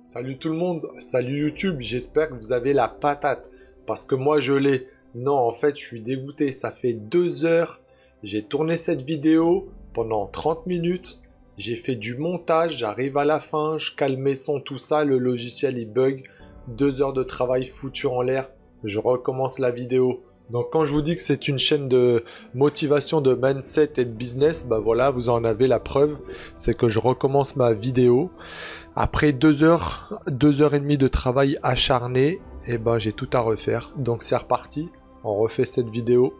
Salut tout le monde, salut YouTube, j'espère que vous avez la patate, parce que moi je l'ai. Non, en fait, je suis dégoûté, ça fait 2 heures, j'ai tourné cette vidéo pendant 30 minutes, j'ai fait du montage, j'arrive à la fin, je calme mes sons, tout ça, le logiciel il bug, 2 heures de travail foutu en l'air, je recommence la vidéo. Donc quand je vous dis que c'est une chaîne de motivation, de mindset et de business, bah voilà, vous en avez la preuve, c'est que je recommence ma vidéo. Après 2 heures, 2 heures et demie de travail acharné, et ben j'ai tout à refaire. Donc c'est reparti, on refait cette vidéo.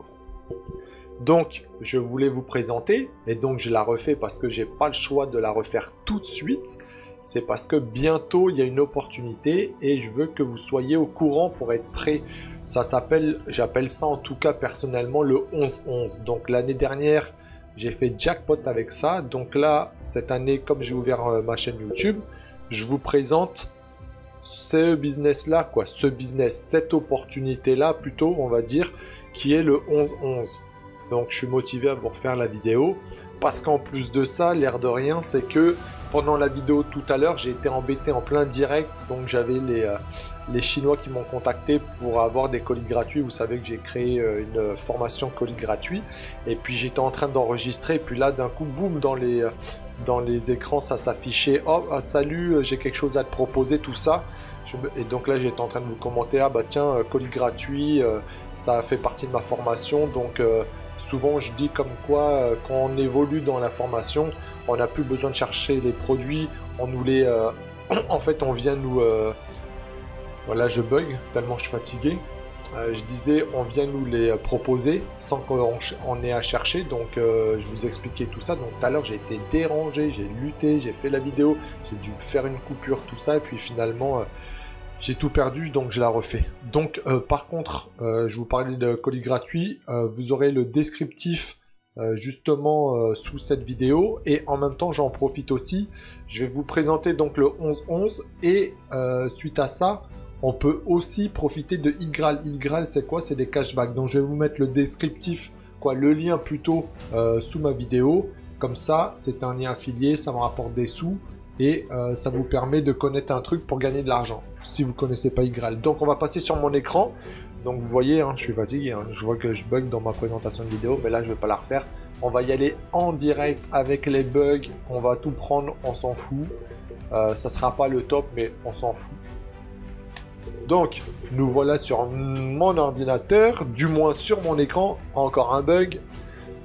Donc je voulais vous présenter, et donc je la refais parce que j'ai pas le choix de la refaire tout de suite. C'est parce que bientôt il y a une opportunité et je veux que vous soyez au courant pour être prêt. Ça s'appelle, j'appelle ça en tout cas personnellement le 11-11. Donc l'année dernière, j'ai fait jackpot avec ça. Donc là, cette année, comme j'ai ouvert ma chaîne YouTube, je vous présente ce business-là, quoi. Ce business, cette opportunité-là plutôt, on va dire, qui est le 11-11. Donc je suis motivé à vous refaire la vidéo. Parce qu'en plus de ça, l'air de rien, c'est que pendant la vidéo tout à l'heure, j'ai été embêté en plein direct. Donc j'avais les Chinois qui m'ont contacté pour avoir des colis gratuits. Vous savez que j'ai créé une formation colis gratuit. Et puis j'étais en train d'enregistrer. Et puis là, d'un coup, boum, dans les écrans, ça s'affichait. Oh, salut, j'ai quelque chose à te proposer, tout ça. Et donc là, j'étais en train de vous commenter. Ah bah tiens, colis gratuit, ça fait partie de ma formation. Donc souvent, je dis comme quoi, quand on évolue dans la formation, on n'a plus besoin de chercher les produits, on nous les... en fait, on vient nous... Voilà, je bug, tellement je suis fatigué. Je disais, on vient nous les proposer sans qu'on ait à chercher. Donc, je vous expliquais tout ça. Donc, tout à l'heure, j'ai été dérangé, j'ai lutté, j'ai fait la vidéo, j'ai dû faire une coupure, tout ça. Et puis finalement... j'ai tout perdu, donc je la refais. Donc, par contre, je vous parlais de colis gratuit. Vous aurez le descriptif justement sous cette vidéo. Et en même temps, j'en profite aussi. Je vais vous présenter donc le 11-11. Et suite à ça, on peut aussi profiter de iGraal. iGraal, c'est quoi? C'est des cashbacks. Donc, je vais vous mettre le descriptif, quoi, le lien plutôt sous ma vidéo. Comme ça, c'est un lien affilié, ça me rapporte des sous. Et ça vous permet de connaître un truc pour gagner de l'argent, si vous ne connaissez pas iGraal. Donc on va passer sur mon écran. Donc vous voyez, hein, je suis fatigué, hein, je vois que je bug dans ma présentation de vidéo, mais là je ne vais pas la refaire. On va y aller en direct avec les bugs, on va tout prendre, on s'en fout. Ça ne sera pas le top, mais on s'en fout. Donc nous voilà sur mon ordinateur, du moins sur mon écran, encore un bug.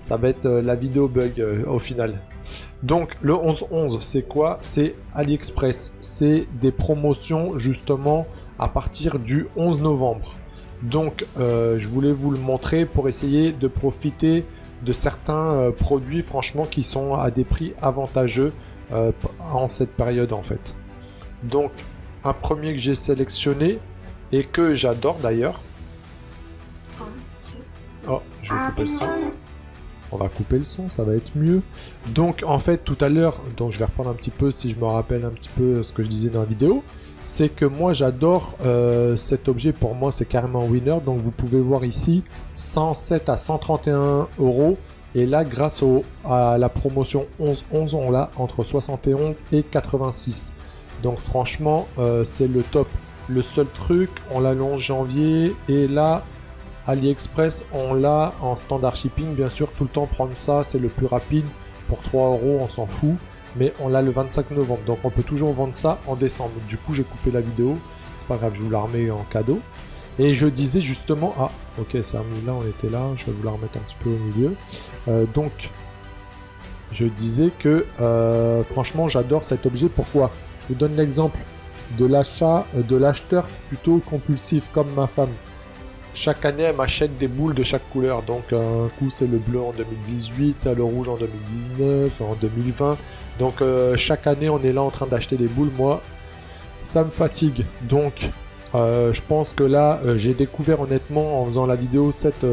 Ça va être la vidéo bug au final. Donc le 11-11 c'est quoi? C'est AliExpress. C'est des promotions justement à partir du 11 novembre. Donc je voulais vous le montrer pour essayer de profiter de certains produits franchement qui sont à des prix avantageux en cette période en fait. Donc un premier que j'ai sélectionné et que j'adore d'ailleurs. Oh, je vais couper le son. On va couper le son, ça va être mieux. Donc en fait tout à l'heure, donc je vais reprendre un petit peu si je me rappelle un petit peu ce que je disais dans la vidéo, c'est que moi j'adore cet objet, pour moi c'est carrément un winner. Donc vous pouvez voir ici 107 à 131 €. Et là grâce à la promotion 11-11 on l'a entre 71 et 86. Donc franchement c'est le top. Le seul truc, on l'a le 11 janvier et là AliExpress, on l'a en standard shipping, bien sûr, tout le temps prendre ça, c'est le plus rapide. Pour 3 €, on s'en fout. Mais on l'a le 25 novembre, donc on peut toujours vendre ça en décembre. Du coup, j'ai coupé la vidéo, c'est pas grave, je vous la remets en cadeau. Et je disais justement, ah, ok, ça a mis là, on était là, je vais vous la remettre un petit peu au milieu. Donc, je disais que franchement, j'adore cet objet. Pourquoi? Je vous donne l'exemple de l'achat, de l'acheteur plutôt compulsif comme ma femme. Chaque année, elle m'achète des boules de chaque couleur. Donc, un coup, c'est le bleu en 2018, le rouge en 2019, en 2020. Donc, chaque année, on est là en train d'acheter des boules. Moi, ça me fatigue. Donc, je pense que là, j'ai découvert honnêtement en faisant la vidéo cet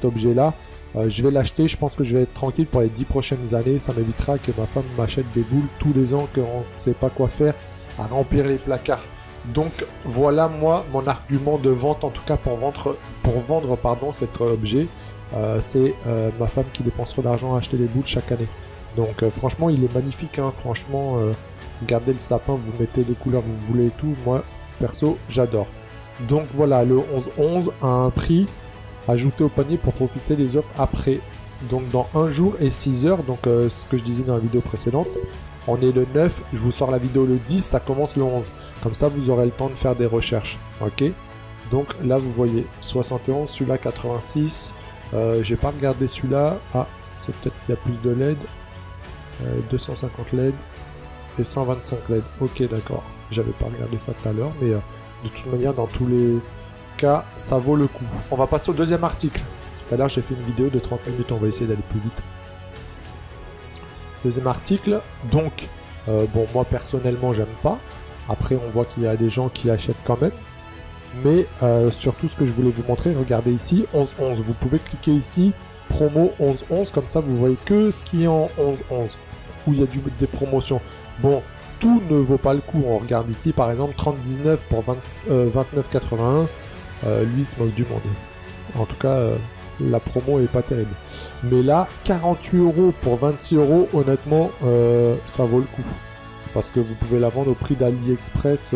objet-là. Je vais l'acheter. Je pense que je vais être tranquille pour les 10 prochaines années. Ça m'évitera que ma femme m'achète des boules tous les ans, qu'on ne sait pas quoi faire, à remplir les placards. Donc voilà moi mon argument de vente, en tout cas pour vendre cet objet. C'est ma femme qui dépensera l'argent à acheter les boules chaque année. Donc franchement il est magnifique, hein. Franchement regardez le sapin, vous mettez les couleurs que vous voulez et tout, moi perso j'adore. Donc voilà, le 11-11 a un prix ajouté au panier pour profiter des offres après. Donc dans 1 jour et 6 heures, donc ce que je disais dans la vidéo précédente, on est le 9, je vous sors la vidéo le 10, ça commence le 11. Comme ça vous aurez le temps de faire des recherches, ok. Donc là vous voyez 71, celui-là 86, j'ai pas regardé celui-là, ah c'est peut-être qu'il y a plus de LED, 250 LED et 125 LED, ok d'accord, j'avais pas regardé ça tout à l'heure, mais de toute manière dans tous les cas ça vaut le coup. On va passer au deuxième article. Tout à l'heure j'ai fait une vidéo de 30 minutes, on va essayer d'aller plus vite. Deuxième article, donc bon moi personnellement j'aime pas, après on voit qu'il y a des gens qui achètent quand même, mais surtout ce que je voulais vous montrer, regardez ici 11-11, vous pouvez cliquer ici promo 11-11, comme ça vous voyez que ce qui est en 11-11, où il y a des promotions. Bon, tout ne vaut pas le coup, on regarde ici par exemple 30-19 pour 29,81, lui il se moque du monde, en tout cas la promo est pas terrible. Mais là, 48 € pour 26 €, honnêtement, ça vaut le coup. Parce que vous pouvez la vendre au prix d'AliExpress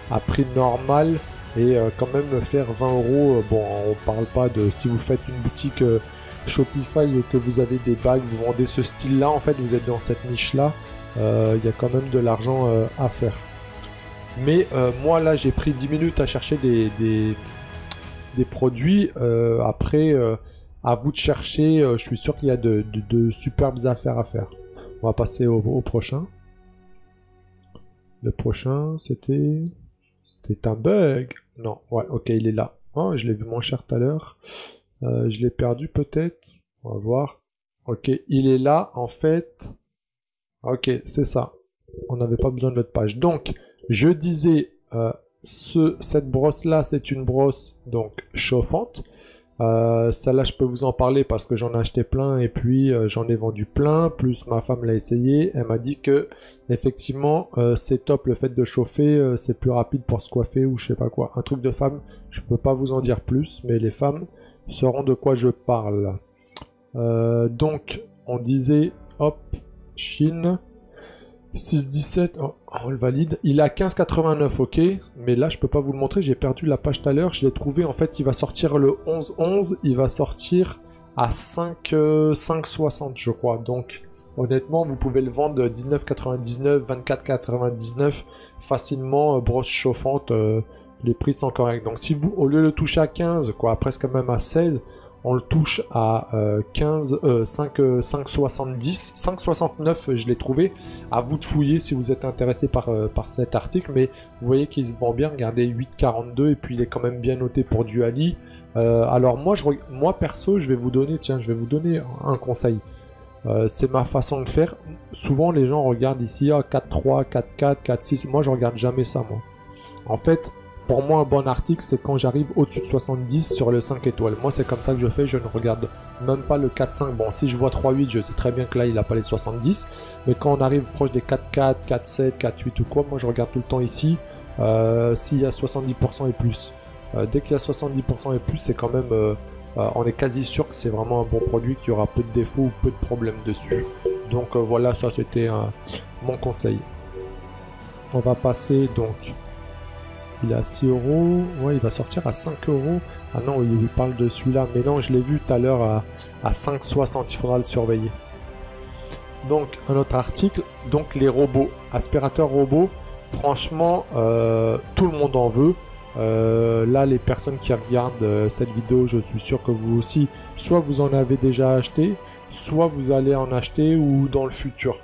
à prix normal et quand même faire 20 €. Bon, on parle pas de si vous faites une boutique Shopify et que vous avez des bagues, vous vendez ce style-là, en fait, vous êtes dans cette niche-là, il y a quand même de l'argent à faire. Mais moi, là, j'ai pris 10 minutes à chercher des produits, après à vous de chercher, je suis sûr qu'il y a de superbes affaires à faire. On va passer au prochain. Le prochain c'était un bug, non, ouais, ok, il est là. Oh, je l'ai vu moins cher tout à l'heure, je l'ai perdu peut-être, on va voir. Ok, il est là en fait. Ok, c'est ça, on n'avait pas besoin de notre page. Donc je disais cette brosse là, c'est une brosse donc chauffante. Celle-là je peux vous en parler parce que j'en ai acheté plein et puis j'en ai vendu plein, plus ma femme l'a essayé, elle m'a dit que effectivement c'est top, le fait de chauffer, c'est plus rapide pour se coiffer ou je sais pas quoi, un truc de femme, je peux pas vous en dire plus, mais les femmes sauront de quoi je parle. Donc on disait hop, Chine 6,17, oh, on le valide. Il est à 15,89, ok. Mais là, je peux pas vous le montrer. J'ai perdu la page tout à l'heure. Je l'ai trouvé. En fait, il va sortir le 11-11. Il va sortir à 5,60, je crois. Donc, honnêtement, vous pouvez le vendre 19,99, 24,99 facilement. Brosse chauffante. Les prix sont corrects. Donc, si vous, au lieu de le toucher à 15, quoi, presque même à 16, on le touche à 5,70, 5,69 je l'ai trouvé. À vous de fouiller si vous êtes intéressé par cet article, mais vous voyez qu'il se vend bien. Regardez, 8,42 et puis il est quand même bien noté pour du Ali. Alors moi perso, je vais vous donner un conseil. C'est ma façon de faire. Souvent les gens regardent ici 4,3, 4,4, 4,6. Moi je regarde jamais ça moi. En fait, pour moi, un bon article, c'est quand j'arrive au-dessus de 70 sur le 5 étoiles. Moi, c'est comme ça que je fais. Je ne regarde même pas le 4,5. Bon, si je vois 3,8, je sais très bien que là, il n'a pas les 70. Mais quand on arrive proche des 4,4, 4,7, 4,8 ou quoi, moi, je regarde tout le temps ici s'il y a 70% et plus. Dès qu'il y a 70% et plus, c'est quand même... on est quasi sûr que c'est vraiment un bon produit, qu'il y aura peu de défauts ou peu de problèmes dessus. Donc voilà, ça, c'était mon conseil. On va passer donc... Il est à 6 €, ouais, il va sortir à 5 €. Ah non, il parle de celui-là, mais non, je l'ai vu tout à l'heure à 5,60, il faudra le surveiller. Donc, un autre article, donc les robots, aspirateurs robots, franchement, tout le monde en veut. Là, les personnes qui regardent cette vidéo, je suis sûr que vous aussi, soit vous en avez déjà acheté, soit vous allez en acheter ou dans le futur.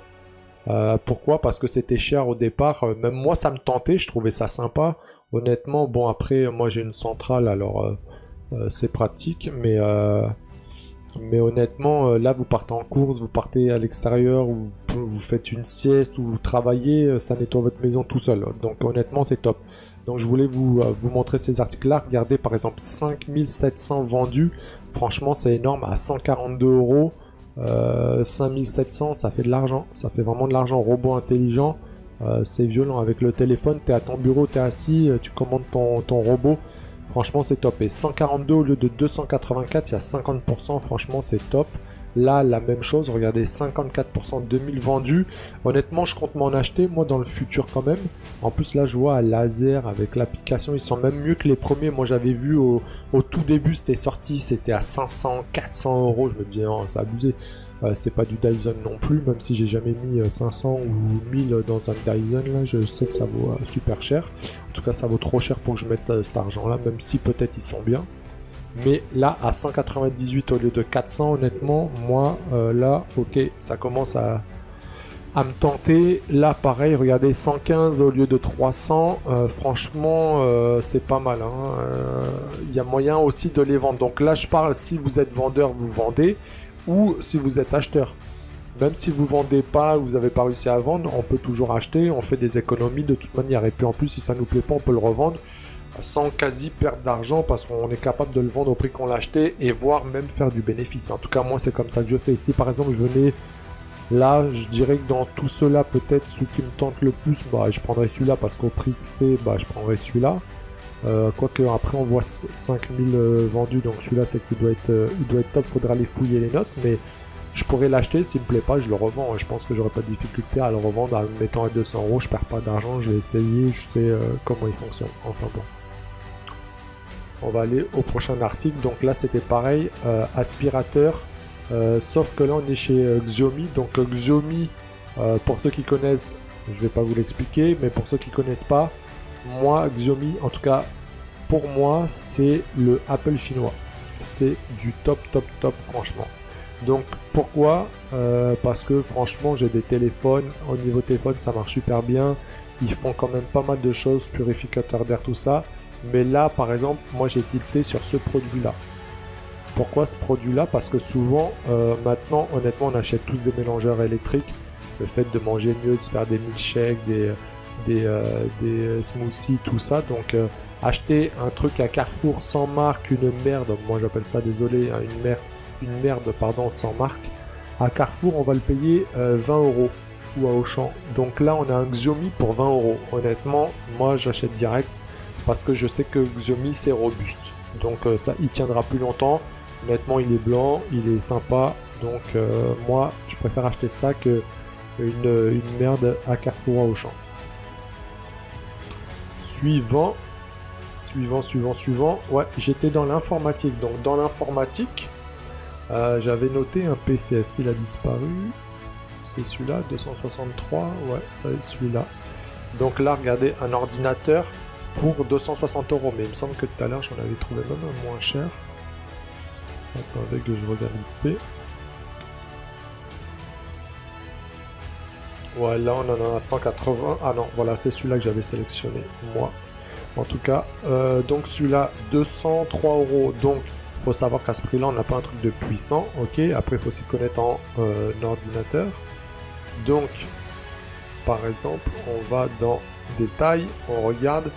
Pourquoi? Parce que c'était cher au départ, même moi ça me tentait, je trouvais ça sympa. Honnêtement, bon après moi j'ai une centrale alors c'est pratique, mais honnêtement là vous partez en course, vous partez à l'extérieur, ou vous faites une sieste ou vous travaillez, ça nettoie votre maison tout seul. Donc honnêtement c'est top. Donc je voulais vous montrer ces articles là. Regardez par exemple 5700 vendus, franchement c'est énorme, à 142 €. 5700, ça fait de l'argent, ça fait vraiment de l'argent. Robot intelligent, c'est violent. Avec le téléphone, tu es à ton bureau, tu es assis, tu commandes ton robot, franchement c'est top. Et 142 au lieu de 284, il y a 50%, franchement c'est top. Là, la même chose, regardez, 54%, 2000 vendus. Honnêtement, je compte m'en acheter, moi, dans le futur quand même. En plus, là, je vois à laser avec l'application, ils sont même mieux que les premiers. Moi, j'avais vu au tout début, c'était sorti, c'était à 500, 400 euros. Je me disais, oh, c'est abusé. C'est pas du Dyson non plus, même si j'ai jamais mis 500 ou 1000 dans un Dyson, là, je sais que ça vaut super cher. En tout cas, ça vaut trop cher pour que je mette cet argent-là, même si peut-être ils sont bien. Mais là, à 198 au lieu de 400, honnêtement, moi, là, ok, ça commence à me tenter. Là, pareil, regardez, 115 au lieu de 300. Franchement, c'est pas mal. Il y a moyen aussi de les vendre. Donc là, je parle, si vous êtes vendeur, vous vendez. Ou si vous êtes acheteur. Même si vous vendez pas, vous n'avez pas réussi à vendre, on peut toujours acheter. On fait des économies de toute manière. Et puis en plus, si ça nous plaît pas, on peut le revendre sans quasi perdre d'argent parce qu'on est capable de le vendre au prix qu'on l'a acheté et voire même faire du bénéfice. En tout cas, moi, c'est comme ça que je fais. Si par exemple, je venais là, je dirais que dans tout cela, peut-être celui qui me tente le plus, bah, je prendrais celui-là parce qu'au prix que c'est, bah, je prendrais celui-là. Quoique après on voit 5000 vendus, donc celui-là c'est qu'il doit être top, faudra les fouiller les notes, mais je pourrais l'acheter, s'il me plaît pas, je le revends. Je pense que j'aurais pas de difficulté à le revendre en me mettant à 200 euros, je perds pas d'argent, je vais essayer, je sais comment il fonctionne. Enfin bon. On va aller au prochain article. Donc là c'était pareil, aspirateur, sauf que là on est chez Xiaomi. Donc Xiaomi, pour ceux qui connaissent, je vais pas vous l'expliquer, mais pour ceux qui connaissent pas, moi Xiaomi, en tout cas pour moi, c'est le Apple chinois. C'est du top franchement. Donc pourquoi parce que franchement j'ai des téléphones, au niveau téléphone ça marche super bien, ils font quand même pas mal de choses, purificateur d'air, tout ça, mais là par exemple moi j'ai tilté sur ce produit là. Pourquoi ce produit là? Parce que souvent maintenant honnêtement on achète tous des mélangeurs électriques, le fait de manger mieux, de se faire des milkshakes, des smoothies, tout ça, donc acheter un truc à Carrefour sans marque, une merde, moi j'appelle ça, désolé, hein, une merde pardon, sans marque, à Carrefour on va le payer 20 euros ou à Auchan. Donc là on a un Xiaomi pour 20 euros. Honnêtement, moi j'achète direct parce que je sais que Xiaomi c'est robuste. Donc ça il tiendra plus longtemps. Honnêtement il est blanc, il est sympa. Donc moi je préfère acheter ça que une merde à Carrefour ou à Auchan. Suivant. Ouais, j'étais dans l'informatique. Donc dans l'informatique, j'avais noté un PC. Est-ce qu'il a disparu? C'est celui-là, 263. Ouais, c'est celui-là. Donc là, regardez, un ordinateur pour 260 euros. Mais il me semble que tout à l'heure, j'en avais trouvé même un moins cher. Attendez que je regarde vite fait. Ouais, là, on en a 180. Ah non, voilà, c'est celui-là que j'avais sélectionné, moi. En tout cas, donc celui-là, 203 euros. Donc, il faut savoir qu'à ce prix-là, on n'a pas un truc de puissant. Ok, après, il faut s'y connaître en ordinateur. Donc, par exemple, on va dans détail, on regarde.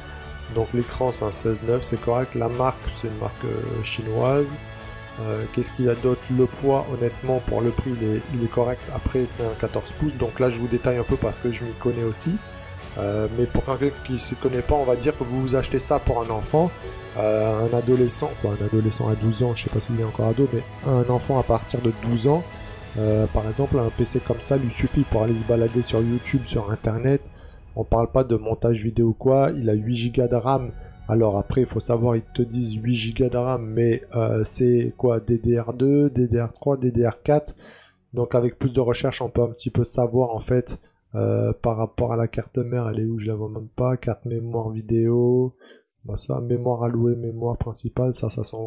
Donc, l'écran, c'est un 16:9, c'est correct. La marque, c'est une marque chinoise. Qu'est-ce qu'il y a d'autre? Le poids, honnêtement, pour le prix, il est correct. Après, c'est un 14 pouces. Donc là, je vous détaille un peu parce que je m'y connais aussi. Mais pour quelqu'un qui ne se connaît pas, on va dire que vous achetez ça pour un enfant, un adolescent, quoi, un adolescent à 12 ans, je sais pas s'il est encore ado, mais un enfant à partir de 12 ans, par exemple, un PC comme ça lui suffit pour aller se balader sur YouTube, sur Internet. On parle pas de montage vidéo quoi, il a 8 Go de RAM. Alors après, il faut savoir, ils te disent 8 Go de RAM, mais c'est quoi, DDR2, DDR3, DDR4. Donc avec plus de recherche, on peut un petit peu savoir en fait par rapport à la carte mère, elle est où, je la vois même pas. Carte mémoire vidéo, bah ça, mémoire allouée, mémoire principale, ça sent,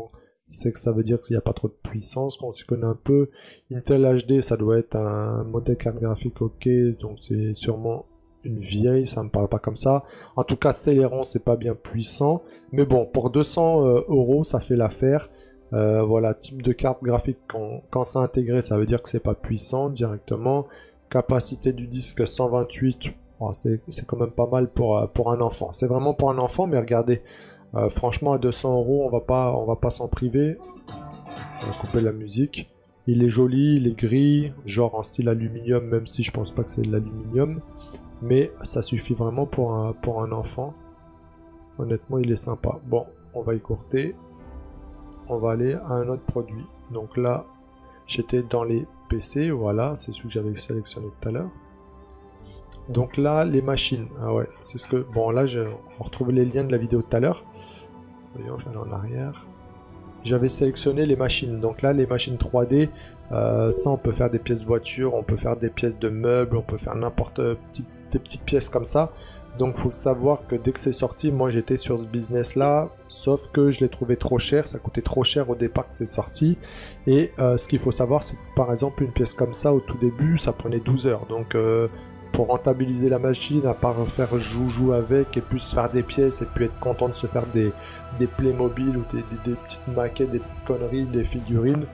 c'est que ça veut dire qu'il n'y a pas trop de puissance, qu'on s'y connaît un peu. Intel HD, ça doit être un modèle carte graphique, ok, donc c'est sûrement une vieille, ça me parle pas comme ça. En tout cas, Celeron, c'est pas bien puissant, mais bon, pour 200 euros, ça fait l'affaire. Voilà, type de carte graphique, quand c'est intégré, ça veut dire que c'est pas puissant directement. Capacité du disque 128, oh, c'est quand même pas mal pour un enfant. C'est vraiment pour un enfant, mais regardez, franchement à 200 euros, on va pas s'en priver. On va couper la musique. Il est joli, il est gris, genre en style aluminium, même si je pense pas que c'est de l'aluminium, mais ça suffit vraiment pour un enfant. Honnêtement, il est sympa. Bon, on va écourter. On va aller à un autre produit. Donc là, j'étais dans les PC, voilà, c'est celui que j'avais sélectionné tout à l'heure. Donc là, les machines, ah ouais, c'est ce que... Bon, là, on retrouve les liens de la vidéo de tout à l'heure. Voyons, je vais aller en arrière. J'avais sélectionné les machines, donc là, les machines 3D, ça, on peut faire des pièces voitures, on peut faire des pièces de meubles, on peut faire n'importe des petites pièces comme ça. Donc faut savoir que dès que c'est sorti, moi j'étais sur ce business là, sauf que je l'ai trouvé trop cher, ça coûtait trop cher au départ que c'est sorti. Et ce qu'il faut savoir, c'est que par exemple une pièce comme ça au tout début, ça prenait 12 heures. Donc pour rentabiliser la machine, à part faire joujou avec et puis se faire des pièces et puis être content de se faire des Playmobil ou des petites maquettes, des petites conneries, des figurines,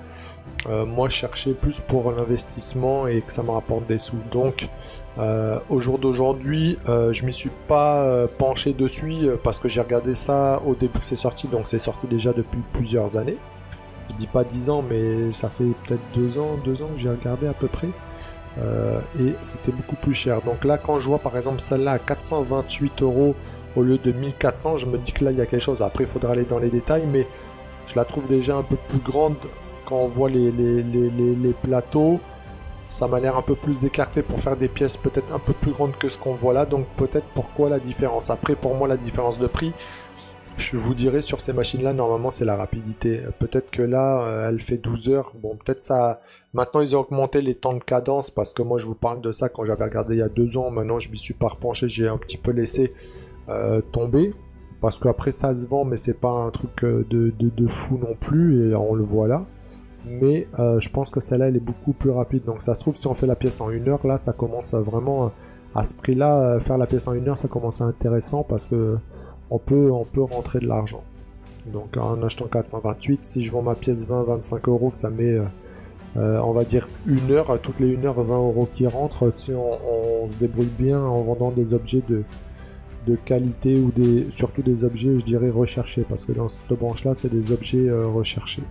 moi je cherchais plus pour l'investissement et que ça me rapporte des sous. Donc au jour d'aujourd'hui, je m'y suis pas penché dessus parce que j'ai regardé ça au début que c'est sorti, donc c'est sorti déjà depuis plusieurs années. Je dis pas 10 ans, mais ça fait peut-être 2 ans que j'ai regardé à peu près. Et c'était beaucoup plus cher. Donc là, quand je vois par exemple celle-là à 428 € au lieu de 1400, je me dis que là il y a quelque chose. Après, il faudra aller dans les détails, mais je la trouve déjà un peu plus grande quand on voit les plateaux. Ça m'a l'air un peu plus écarté pour faire des pièces peut-être un peu plus grandes que ce qu'on voit là. Donc peut-être pourquoi la différence. Après, pour moi, la différence de prix, je vous dirais sur ces machines-là, normalement, c'est la rapidité. Peut-être que là, elle fait 12 heures. Bon, peut-être ça... Maintenant, ils ont augmenté les temps de cadence parce que moi, je vous parle de ça quand j'avais regardé il y a 2 ans. Maintenant, je m'y suis pas repenché. J'ai un petit peu laissé tomber. Parce qu'après, ça se vend, mais c'est pas un truc de fou non plus. Et on le voit là. Mais je pense que celle-là, elle est beaucoup plus rapide. Donc, ça se trouve, si on fait la pièce en 1 heure, là, ça commence vraiment... À ce prix-là, faire la pièce en 1 heure, ça commence à être intéressant parce que... On peut rentrer de l'argent. Donc en achetant 428, si je vends ma pièce 20-25 €, que ça met, on va dire 1 heure, toutes les 1 heure 20 € qui rentrent, si on se débrouille bien en vendant des objets de qualité ou surtout des objets, je dirais, recherchés, parce que dans cette branche-là, c'est des objets recherchés.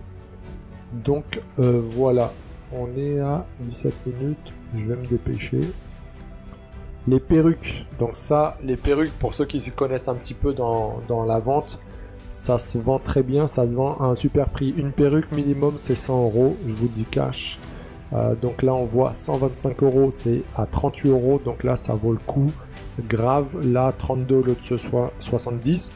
Donc voilà, on est à 17 minutes, je vais me dépêcher. Les perruques, donc ça, les perruques, pour ceux qui se connaissent un petit peu dans la vente, ça se vend très bien, ça se vend à un super prix. Une perruque minimum, c'est 100 €, je vous le dis cash. Donc là, on voit 125 €, c'est à 38 €, donc là, ça vaut le coup. Grave, là, 32 au lieu de ce soit 70.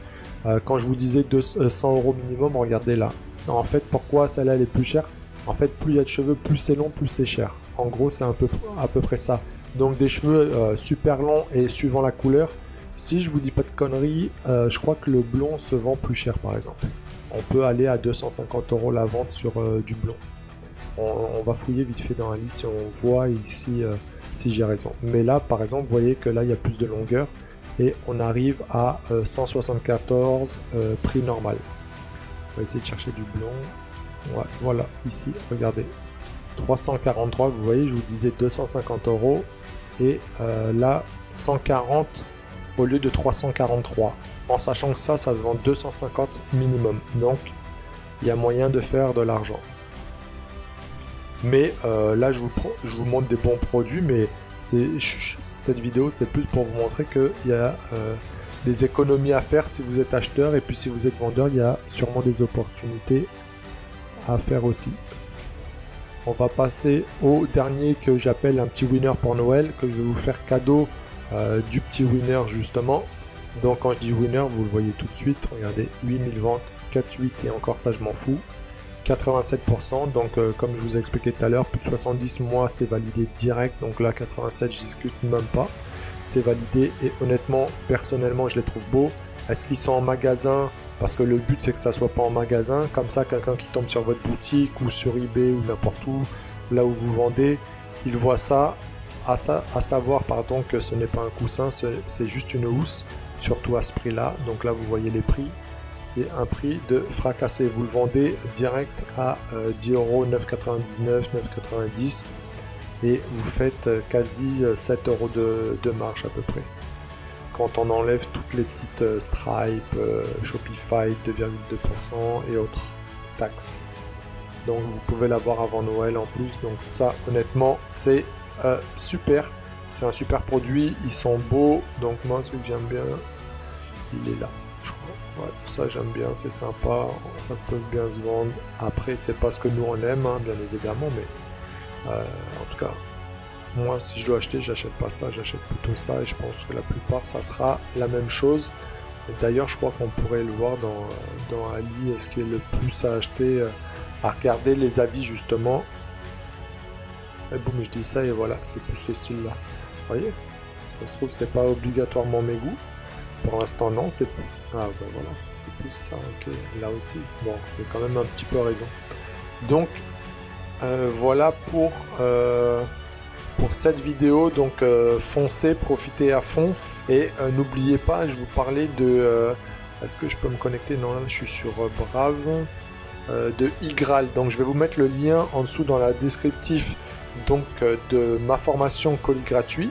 Quand je vous disais 100 € minimum, regardez là. En fait, pourquoi celle-là, elle est plus chère? En fait, plus il y a de cheveux, plus c'est long, plus c'est cher. En gros, c'est à peu près ça. Donc des cheveux super longs et suivant la couleur. Si je vous dis pas de conneries, je crois que le blond se vend plus cher par exemple. On peut aller à 250 € la vente sur du blond. On va fouiller vite fait dans la liste si on voit ici si j'ai raison. Mais là, par exemple, vous voyez que là, il y a plus de longueur. Et on arrive à 174 prix normal. On va essayer de chercher du blond. Ouais, voilà, ici, regardez. 343, vous voyez, je vous disais 250 €. Et là, 140 au lieu de 343. En sachant que ça se vend 250 minimum. Donc, il y a moyen de faire de l'argent. Mais là, je vous montre des bons produits, mais cette vidéo, c'est plus pour vous montrer qu'il y a des économies à faire si vous êtes acheteur. Et puis, si vous êtes vendeur, il y a sûrement des opportunités à faire aussi. On va passer au dernier que j'appelle un petit winner pour Noël, que je vais vous faire cadeau du petit winner justement. Donc quand je dis winner, vous le voyez tout de suite, regardez, 8000 ventes, 4,8 et encore ça je m'en fous, 87%, donc comme je vous ai expliqué tout à l'heure, plus de 70 mois c'est validé direct, donc là 87 je discute même pas, c'est validé et honnêtement, personnellement je les trouve beaux. Est-ce qu'ils sont en magasin? Parce que le but c'est que ça soit pas en magasin, comme ça quelqu'un qui tombe sur votre boutique ou sur eBay ou n'importe où, là où vous vendez, il voit ça, à savoir pardon que ce n'est pas un coussin, c'est juste une housse, surtout à ce prix là, donc là vous voyez les prix, c'est un prix de fracassé, vous le vendez direct à 10 €, 9,99, 9,90 et vous faites quasi 7 € de marge à peu près. Quand on enlève toutes les petites Stripe, Shopify 2,2% et autres taxes. Donc vous pouvez l'avoir avant Noël en plus. Donc ça honnêtement c'est super. C'est un super produit. Ils sont beaux. Donc moi celui que j'aime bien, il est là je crois. Ouais, ça j'aime bien, c'est sympa, ça peut bien se vendre. Après, c'est pas ce que nous on aime, hein, bien évidemment, mais en tout cas, moi si je dois acheter, j'achète pas ça, j'achète plutôt ça, et je pense que la plupart ça sera la même chose. D'ailleurs, je crois qu'on pourrait le voir dans Ali, ce qui est le plus à acheter, à regarder les avis justement. Et boum, je dis ça et voilà, c'est plus ce style-là. Vous voyez? Ça se trouve, c'est pas obligatoirement mes goûts. Pour l'instant, non, c'est plus. Ah ben voilà, c'est plus ça, ok. Là aussi, bon, j'ai quand même un petit peu raison. Donc, voilà pour cette vidéo. Donc, foncez, profitez à fond. Et n'oubliez pas, je vous parlais de... Est-ce que je peux me connecter? Non, là, je suis sur Brave. De Igral. Donc, je vais vous mettre le lien en dessous dans la descriptif donc, de ma formation colis gratuit,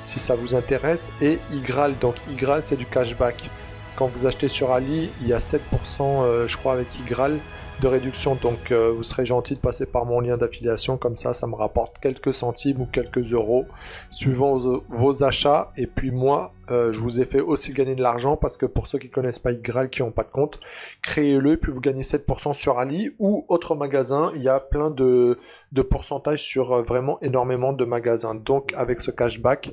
si ça vous intéresse. Et Igral, donc Igral, c'est du cashback. Quand vous achetez sur Ali, il y a 7%, je crois, avec Igral de réduction. Donc, vous serez gentil de passer par mon lien d'affiliation. Comme ça me rapporte quelques centimes ou quelques euros suivant vos achats. Et puis moi, je vous ai fait aussi gagner de l'argent parce que pour ceux qui connaissent pas Igral, qui n'ont pas de compte, créez-le et puis vous gagnez 7% sur Ali ou autre magasin. Il y a plein de pourcentages sur vraiment énormément de magasins. Donc, avec ce cashback,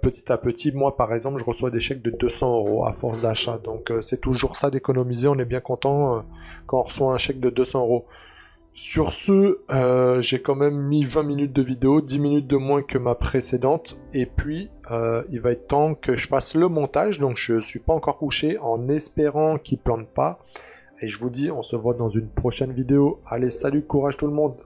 petit à petit, moi par exemple, je reçois des chèques de 200 euros à force d'achat. Donc c'est toujours ça d'économiser. On est bien content quand on reçoit un chèque de 200 euros. Sur ce, j'ai quand même mis 20 minutes de vidéo, 10 minutes de moins que ma précédente. Et puis, il va être temps que je fasse le montage. Donc je suis pas encore couché en espérant qu'il plante pas. Et je vous dis, on se voit dans une prochaine vidéo. Allez, salut, courage tout le monde!